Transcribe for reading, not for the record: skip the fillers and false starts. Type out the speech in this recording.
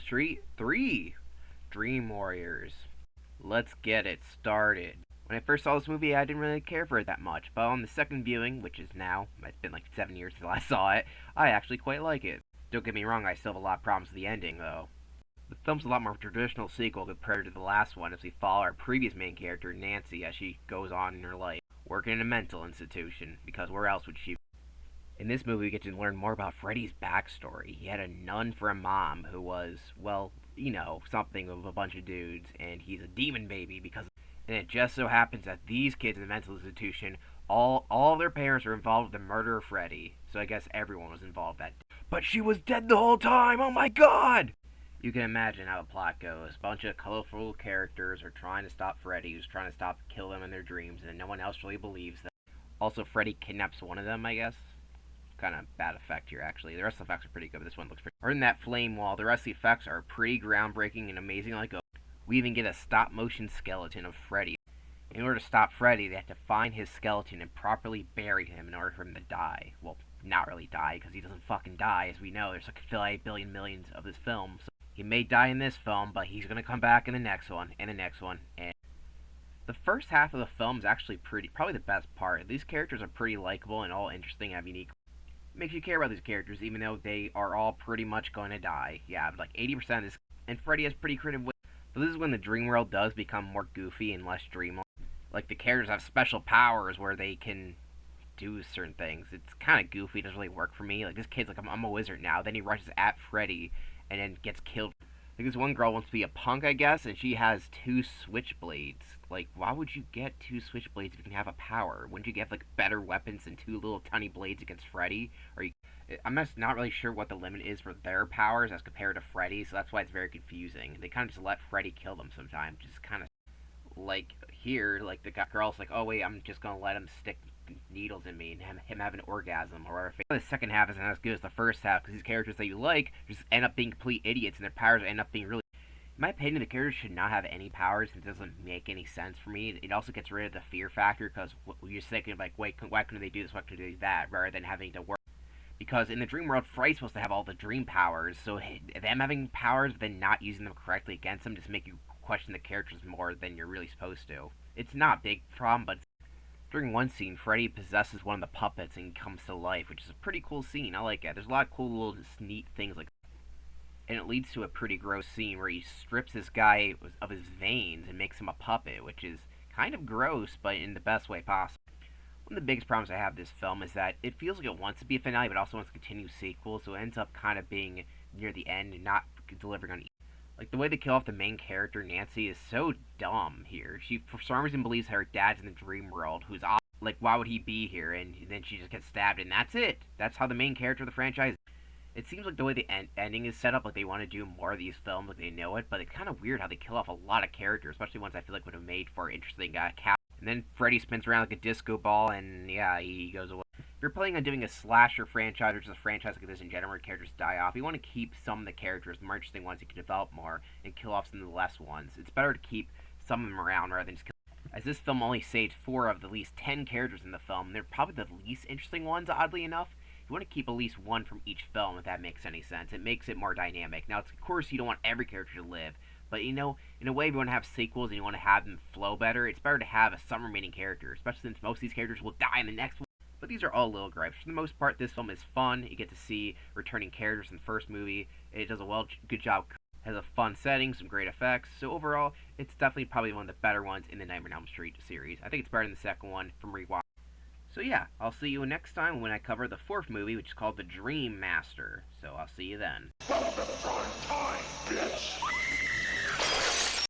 Street 3 Dream Warriors. Let's get it started. When I first saw this movie, I didn't really care for it that much, but on the second viewing, which is now, it's been like 7 years since I saw it, I actually quite like it. Don't get me wrong, I still have a lot of problems with the ending, though. The film's a lot more of a traditional sequel compared to the last one, as we follow our previous main character, Nancy, as she goes on in her life, working in a mental institution, because where else would she? In this movie, we get to learn more about Freddy's backstory. He had a nun for a mom who was, well, something of a bunch of dudes, and he's a demon baby because. And it just so happens that these kids in the mental institution, all of their parents are involved with the murder of Freddy. So I guess everyone was involved that. But she was dead the whole time. Oh my God! You can imagine how the plot goes. A bunch of colorful characters are trying to stop Freddy, who's trying to kill them in their dreams, and no one else really believes them. Also, Freddy kidnaps one of them, I guess. Kind of bad effect here, actually. The rest of the effects are pretty good, but this one looks pretty. Other than that flame wall, the rest of the effects are pretty groundbreaking and amazing. We even get a stop-motion skeleton of Freddy. In order to stop Freddy, they have to find his skeleton and properly bury him in order for him to die. Well, not really die, because he doesn't fucking die, as we know. There's like 8 billion millions of this film. So he may die in this film, but he's going to come back in the next one, and the next one, and the first half of the film is actually probably the best part. These characters are pretty likable and all interesting and have unique. It makes you care about these characters, even though they are all pretty much going to die. Yeah, like 80% of this, and Freddy has pretty creative ways. But this is when the dream world does become more goofy and less dreamlike. Like, the characters have special powers where they can do certain things. It's kind of goofy. It doesn't really work for me. Like, this kid's like, I'm a wizard now. Then he rushes at Freddy and then gets killed. Like, this one girl wants to be a punk, I guess, and she has 2 switchblades. Like, why would you get 2 switchblades if you can have a power? Wouldn't you get, like, better weapons than 2 little tiny blades against Freddy? I'm just not really sure what the limit is for their powers as compared to Freddy, so that's why it's very confusing. They kind of just let Freddy kill them sometimes. Just kind of, like, here, like, the girl's like, oh, wait, I'm just gonna let him stick needles in me and him have an orgasm or whatever. The second half isn't as good as the first half because these characters that you like just end up being complete idiots and their powers end up being really. In my opinion, the characters should not have any powers. It doesn't make any sense for me. It also gets rid of the fear factor because you're just thinking like, wait, why couldn't they do this? Why couldn't they do that? Rather than having to work. Because in the dream world, Freddy's supposed to have all the dream powers, so them having powers but then not using them correctly against them just make you question the characters more than you're really supposed to. It's not a big problem, but during one scene, Freddy possesses one of the puppets and comes to life, which is a pretty cool scene. I like it. There's a lot of cool little neat things like that. And it leads to a pretty gross scene where he strips this guy of his veins and makes him a puppet, which is kind of gross, but in the best way possible. One of the biggest problems I have with this film is that it feels like it wants to be a finale, but also wants to continue sequels, so it ends up kind of being near the end and not delivering on. Like, the way they kill off the main character, Nancy, is so dumb here. She, for some reason, believes her dad's in the dream world, who's off. Like, why would he be here? And then she just gets stabbed, and that's it. That's how the main character of the franchise. It seems like the way the ending is set up, like they want to do more of these films, like they know it, but it's kind of weird how they kill off a lot of characters, especially ones I feel like would have made for interesting cap. And then Freddy spins around like a disco ball, and yeah, he goes away. If you're planning on doing a slasher franchise or just a franchise like this in general where characters die off, you want to keep some of the characters, the more interesting ones you can develop more, and kill off some of the less ones. It's better to keep some of them around rather than just kill. As this film only saved 4 of the least 10 characters in the film, they're probably the least interesting ones, oddly enough. You want to keep at least 1 from each film, if that makes any sense. It makes it more dynamic. Now, of course, you don't want every character to live, but, in a way, if you want to have sequels and you want to have them flow better, it's better to have some remaining characters, especially since most of these characters will die in the next one. But these are all little gripes. For the most part, this film is fun. You get to see returning characters in the first movie. It does a good job. It has a fun setting, some great effects. So overall, it's definitely probably one of the better ones in the Nightmare on Elm Street series. I think it's better than the second one from rewatch. So yeah, I'll see you next time when I cover the 4th movie, which is called The Dream Master. So I'll see you then. Stop the front time, bitch!